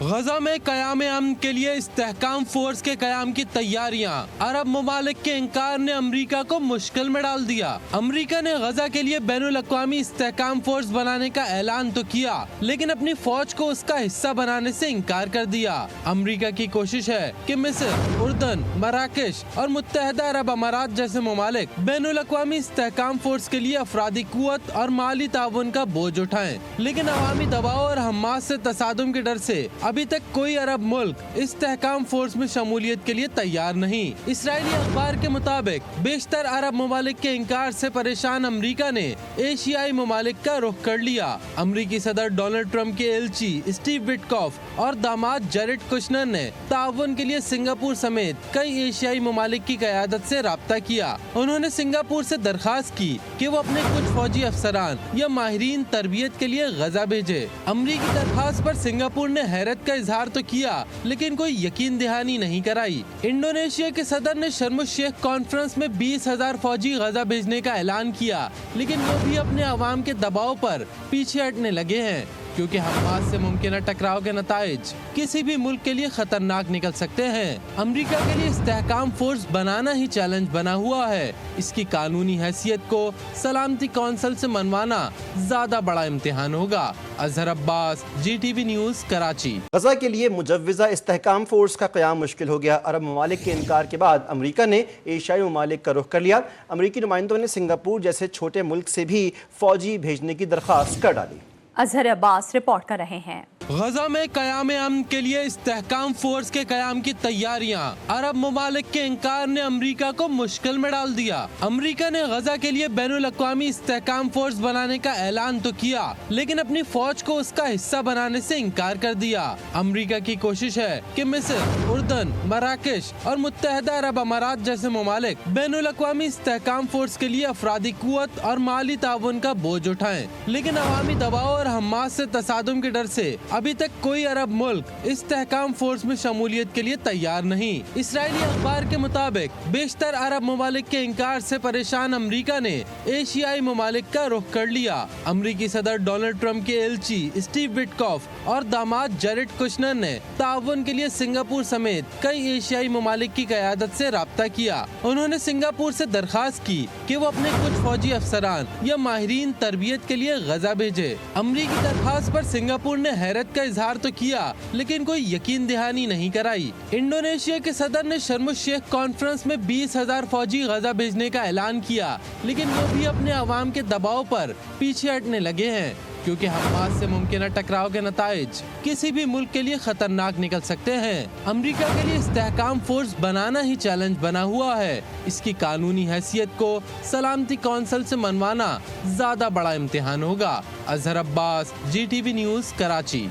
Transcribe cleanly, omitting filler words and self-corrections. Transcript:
गजा में क़याम अमन के लिए इस्तेहकाम फोर्स के क़याम की तैयारियां। अरब ममालिक के इनकार ने अमरीका को मुश्किल में डाल दिया। अमरीका ने गजा के लिए बैनुल अक़वामी इस्तेहकाम फोर्स बनाने का ऐलान तो किया, लेकिन अपनी फौज को उसका हिस्सा बनाने से इनकार कर दिया। अमरीका की कोशिश है कि मिस्र, उर्दन, मराकश और मुत्तहदा अरब अमारात जैसे ममालिक बैनुल अक़वामी इस्तेहकाम फोर्स के लिए अफरादी कुव्वत और माली ताउन का बोझ उठाएं, लेकिन अवामी दबाव और हमास से तसादुम के डर से अभी तक कोई अरब मुल्क इस्तेहकाम फोर्स में शमूलियत के लिए तैयार नहीं। इस्राएली अखबार के मुताबिक बेशतर अरब ममालिक के इनकार से परेशान अमरीका ने एशियाई ममालिक का रुख कर लिया। अमरीकी सदर डोनाल्ड ट्रंप के एलची स्टीव विटकॉफ और दामाद जैरेड कुशनर ने ताउन के लिए सिंगापुर समेत कई एशियाई ममालिक की क़यादत से राब्ता किया। उन्होंने सिंगापुर से दरखास्त की कि वो अपने कुछ फौजी अफसरान या माहिरीन तरबियत के लिए गजा भेजे। अमरीकी दरखास्त पर सिंगापुर ने हैरत का इजहार तो किया, लेकिन कोई यकीन दहानी नहीं कराई। इंडोनेशिया के सदर ने शर्म शेख कॉन्फ्रेंस में 20,000 फौजी गजा भेजने का ऐलान किया, लेकिन वो भी अपने अवाम के दबाव पर पीछे हटने लगे हैं, क्योंकि हमास से मुमकिन टकराव के नताइज किसी भी मुल्क के लिए खतरनाक निकल सकते हैं। अमरीका के लिए इस्तेहकाम फोर्स बनाना ही चैलेंज बना हुआ है। इसकी कानूनी हैसियत को सलामती कौंसिल से मनवाना ज्यादा बड़ा इम्तिहान होगा। Azhar Abbas, GTV news, Karachi. Gaza के लिए मुजव्वज़ा इस्तेहकाम फोर्स का क़याम मुश्किल हो गया। अरब ममालिक के इनकार के बाद अमरीका ने एशियाई ममालिक का रुख कर लिया। अमरीकी नुमाइंदों ने सिंगापुर जैसे छोटे मुल्क से भी फौजी भेजने की दरख्वास्त कर डाली। अजहर अब्बास रिपोर्ट कर रहे हैं। गजा में क़याम अमन के लिए इस्तेहकाम फोर्स के क़याम की तैयारियां। अरब ममालिक के इनकार ने अमरीका को मुश्किल में डाल दिया। अमरीका ने गजा के लिए बैनुल अक़वामी इस्तेहकाम फोर्स बनाने का ऐलान तो किया, लेकिन अपनी फौज को उसका हिस्सा बनाने से इनकार कर दिया। अमरीका की कोशिश है कि मिस्र, उर्दन, मराकश और मुत्तहदा अरब अमारात जैसे ममालिक बैनुल अक़वामी इस्तेहकाम फोर्स के लिए अफरादी कुव्वत और माली ताउन का बोझ उठाएं, लेकिन अवामी दबाव और हमास से तसादुम के डर से अभी तक कोई अरब मुल्क इस्तेहकाम फोर्स में शमूलियत के लिए तैयार नहीं। इस्राएली अखबार के मुताबिक बेशतर अरब ममालिक के इनकार से परेशान अमरीका ने एशियाई ममालिक का रुख कर लिया। अमरीकी सदर डोनाल्ड ट्रंप के एलची स्टीव विटकॉफ और दामाद जैरेड कुशनर ने ताउन के लिए सिंगापुर समेत कई एशियाई ममालिक की क़यादत से राब्ता किया। उन्होंने सिंगापुर से दरखास्त की कि वो अपने कुछ फौजी अफसरान या माहिरीन तरबियत के लिए गजा भेजे। अमरीकी दरखास्त पर सिंगापुर ने हैरत का इजहार तो किया, लेकिन कोई यकीन दहानी नहीं कराई। इंडोनेशिया के सदर ने शर्म शेख कॉन्फ्रेंस में 20,000 फौजी गजा भेजने का ऐलान किया, लेकिन वो भी अपने अवाम के दबाव पर पीछे हटने लगे हैं, क्योंकि हमास से मुमकिन टकराव के नताइज किसी भी मुल्क के लिए खतरनाक निकल सकते हैं। अमरीका के लिए इस्तेहकाम फोर्स बनाना ही चैलेंज बना हुआ है। इसकी कानूनी हैसियत को सलामती कौंसिल से मनवाना ज्यादा बड़ा इम्तिहान होगा। Azhar Abbas, GTV news, Karachi.